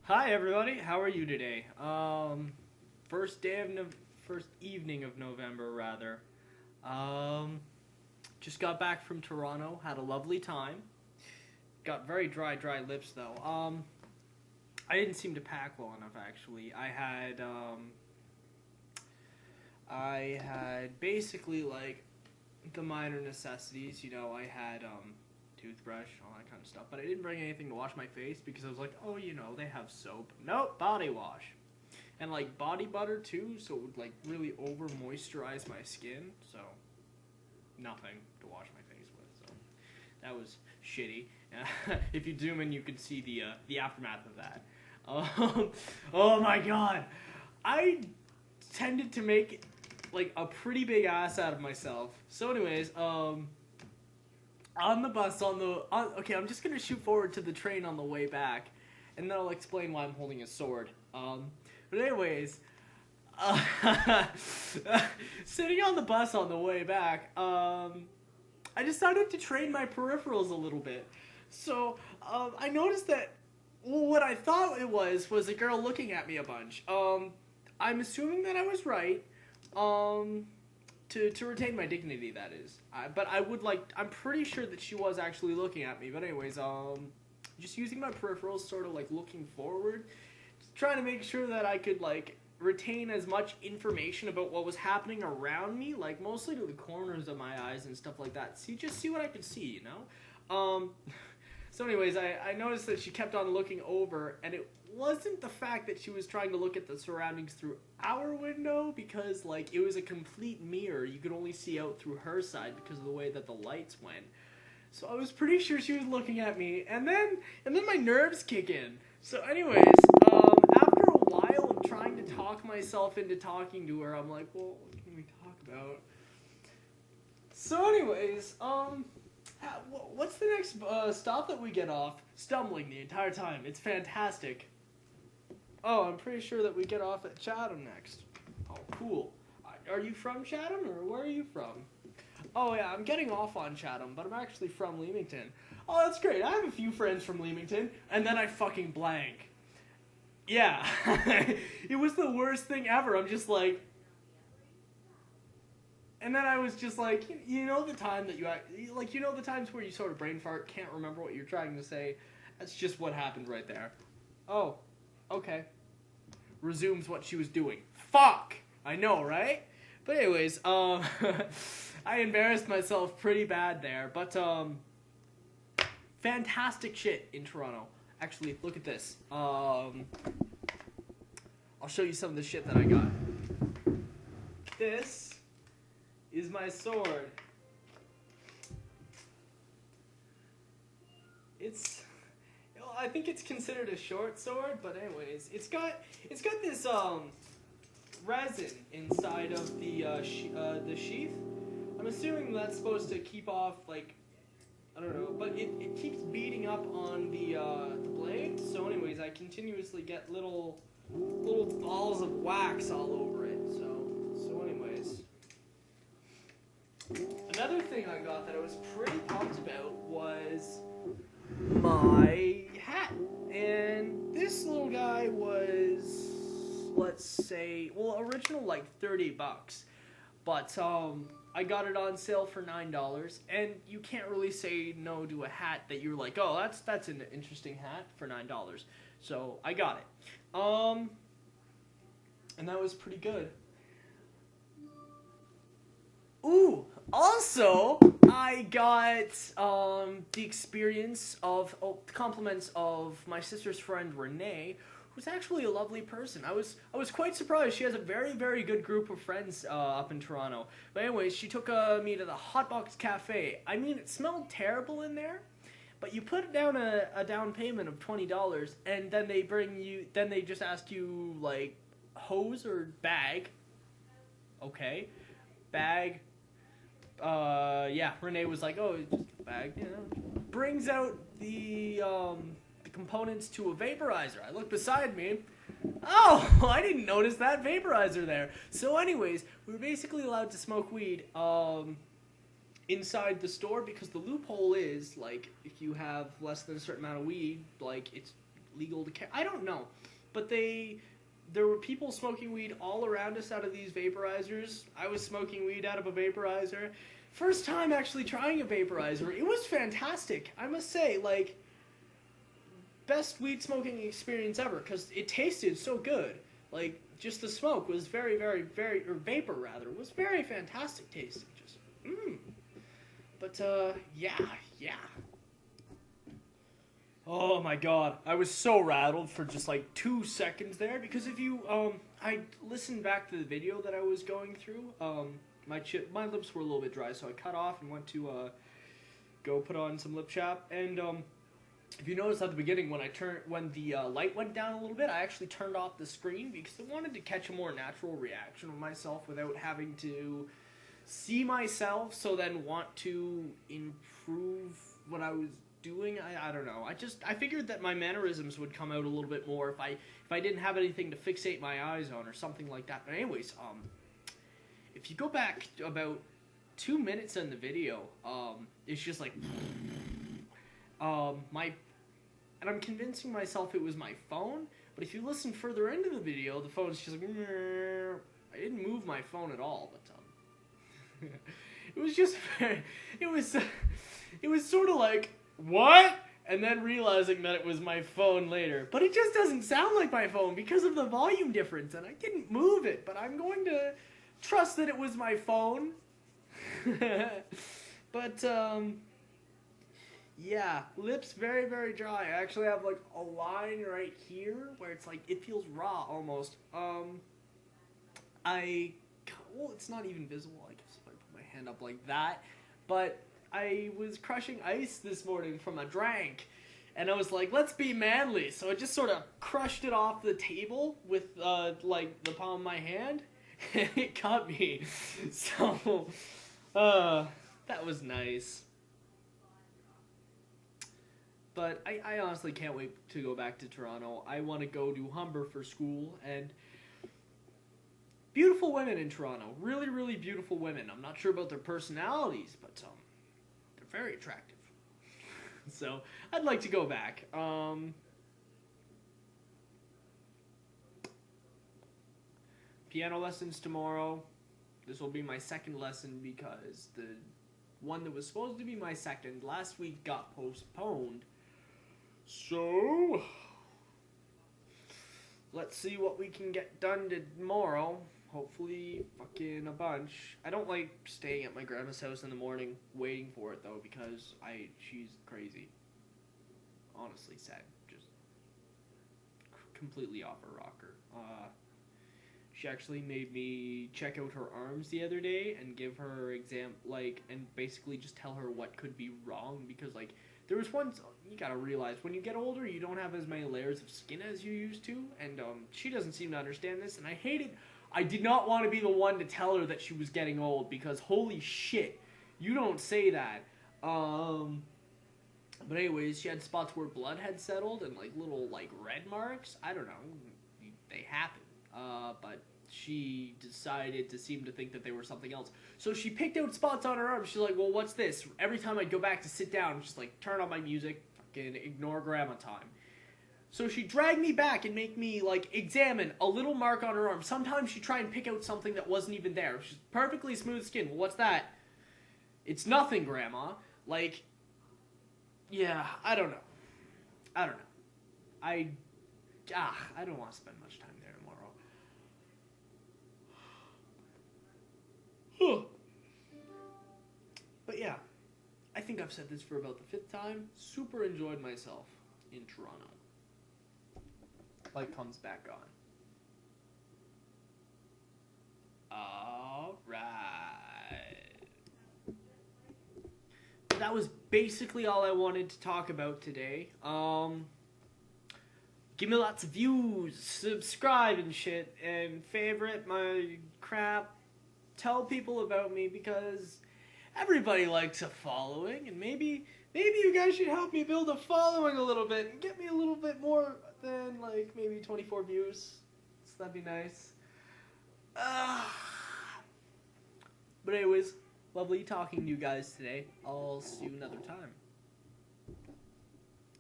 Hi everybody, how are you today? First evening of November rather. Um, just got back from Toronto, had a lovely time. Got very dry lips though. I didn't seem to pack well enough actually. I had basically like the minor necessities. I had toothbrush, all that kind of stuff. But I didn't bring anything to wash my face because I was like, oh, they have soap. Nope, body wash. And like body butter too, so it would like really over moisturize my skin. So nothing to wash my face with. So that was shitty. If you zoom in, you can see the aftermath of that. Um, oh my god, I tended to make like a pretty big ass out of myself. So, anyways, on the bus okay, I'm just gonna shoot forward to the train on the way back, and then I'll explain why I'm holding a sword. But anyways, uh, sitting on the bus on the way back, I decided to train my peripherals a little bit. So I noticed that what I thought it was a girl looking at me a bunch. I'm assuming that I was right. To retain my dignity, that is. But I'm pretty sure that she was actually looking at me. But anyways, just using my peripherals, sort of like looking forward, just trying to make sure that I could like retain as much information about what was happening around me, like mostly to the corners of my eyes and stuff like that. See what I could see, So anyways, I noticed that she kept on looking over, and it wasn't the fact that she was trying to look at the surroundings through our window, because like it was a complete mirror. You could only see out through her side because of the way that the lights went. So I was pretty sure she was looking at me, and then my nerves kick in. So anyways, after a while of trying to talk myself into talking to her, I'm like, well, what can we talk about? So anyways, what's the next stop that we get off? Stumbling the entire time. It's fantastic. Oh, I'm pretty sure that we get off at Chatham next. Oh, cool. Are you from Chatham, or where are you from? Oh, yeah, I'm getting off on Chatham, but I'm actually from Leamington. Oh, that's great. I have a few friends from Leamington, and then I fucking blank. Yeah. It was the worst thing ever. I'm just like... And then I was just like, you know the time that the times where you sort of brain fart, can't remember what you're trying to say? That's just what happened right there. Oh, okay. Resumes what she was doing. Fuck! I know, right? But anyways, I embarrassed myself pretty bad there, but, fantastic shit in Toronto. Actually, look at this. I'll show you some of the shit that I got. This is my sword. I think it's considered a short sword, but anyways, it's got this resin inside of the sheath. I'm assuming that's supposed to keep off, like, I don't know, but it keeps beating up on the blade. So anyways, I continuously get little balls of wax all over it. So anyways, another thing I got that I was pretty pumped about was my hat. And this little guy was, let's say, well, original like $30, but I got it on sale for $9, and you can't really say no to a hat that you're like, oh, that's an interesting hat for $9. So I got it. And that was pretty good. Ooh, also, I got the experience of compliments of my sister's friend Renee, who's actually a lovely person. I was quite surprised. She has a very, very good group of friends up in Toronto. But anyways, she took me to the Hotbox Cafe. I mean, it smelled terrible in there, but you put down a down payment of $20, and then they just ask you like hose or bag. Okay, bag. Yeah, Renee was like, oh, just a bag, Brings out the components to a vaporizer. I look beside me. Oh, I didn't notice that vaporizer there. So anyways, we were basically allowed to smoke weed inside the store, because the loophole is, like, if you have less than a certain amount of weed, like, it's legal to carry. I don't know, but there were people smoking weed all around us out of these vaporizers. I was smoking weed out of a vaporizer. First time actually trying a vaporizer. It was fantastic. I must say, like, best weed smoking experience ever, because it tasted so good. Like, just the smoke was very, very, very, or vapor rather, was very fantastic tasting. Just, But, yeah. Oh my god, I was so rattled for just like 2 seconds there, because if you, I listened back to the video that I was going through, my lips were a little bit dry, so I cut off and went to, go put on some lip chap, and, if you notice at the beginning when the light went down a little bit, I actually turned off the screen because I wanted to catch a more natural reaction of myself without having to see myself, so then want to improve what I was doing. I don't know. I figured that my mannerisms would come out a little bit more if I didn't have anything to fixate my eyes on or something like that. But anyways, if you go back about 2 minutes in the video, it's just like and I'm convincing myself it was my phone, but if you listen further into the video, the phone's just like, I didn't move my phone at all, but it was just it was sort of like, what? And then realizing that it was my phone later. But it just doesn't sound like my phone because of the volume difference, and I didn't move it, but I'm going to trust that it was my phone. But, yeah, lips very, very dry. I actually have, like, a line right here where it's, like, it feels raw almost. Well, it's not even visible, I guess, if I put my hand up like that. But I was crushing ice this morning from a drink, and I was like, let's be manly. So I just sort of crushed it off the table with, like, the palm of my hand, and it cut me. So, that was nice. But I honestly can't wait to go back to Toronto. I want to go to Humber for school, and beautiful women in Toronto. Really, really beautiful women. I'm not sure about their personalities, but they're very attractive. So I'd like to go back. Piano lessons tomorrow. This will be my second lesson because the one that was supposed to be my second last week got postponed. So, let's see what we can get done tomorrow. Hopefully, fucking a bunch. I don't like staying at my grandma's house in the morning waiting for it, though, because she's crazy. Honestly sad. Just completely off her rocker. She actually made me check out her arms the other day and give her and basically just tell her what could be wrong, because, like, there was one, you gotta realize, when you get older, you don't have as many layers of skin as you used to, and she doesn't seem to understand this, and I hate it. I did not want to be the one to tell her that she was getting old, because holy shit, you don't say that. But anyways, she had spots where blood had settled, and, like, little, like, red marks. I don't know, they happen. But she decided to seem to think that they were something else. So she picked out spots on her arm. She's like, well, what's this? Every time I'd go back to sit down, she's like, turn on my music, fucking ignore grandma time. So she dragged me back and make me, like, examine a little mark on her arm. Sometimes she'd try and pick out something that wasn't even there. She's perfectly smooth skin. Well, what's that? It's nothing, grandma. Like, yeah, I don't know. I don't want to spend much time there tomorrow. But yeah, I think I've said this for about the 5th time. Super enjoyed myself in Toronto. Light comes back on. Alright. That was basically all I wanted to talk about today. Give me lots of views, subscribe and shit, and favorite my crap. Tell people about me, because everybody likes a following, and maybe you guys should help me build a following a little bit and get me a little bit more than, like, maybe 24 views. So that'd be nice. But anyways, lovely talking to you guys today. I'll see you another time.